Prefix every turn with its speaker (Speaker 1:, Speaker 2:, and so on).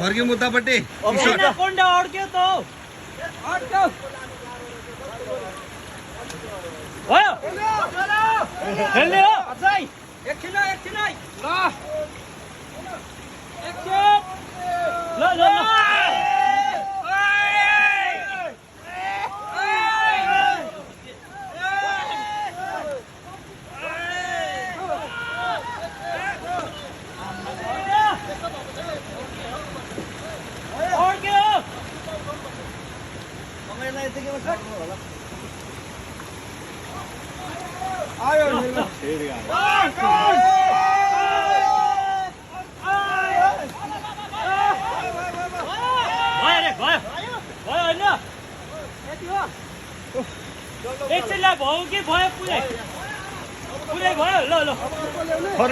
Speaker 1: फर्क्यो मुद्दापट्टि
Speaker 2: कोन्डा अड्क्यो त अड्क्यो भयो खेल्ने हो अझै एकछिन है ल ल एकछिनलाई भयो कि भयो पुरै भयो ल ल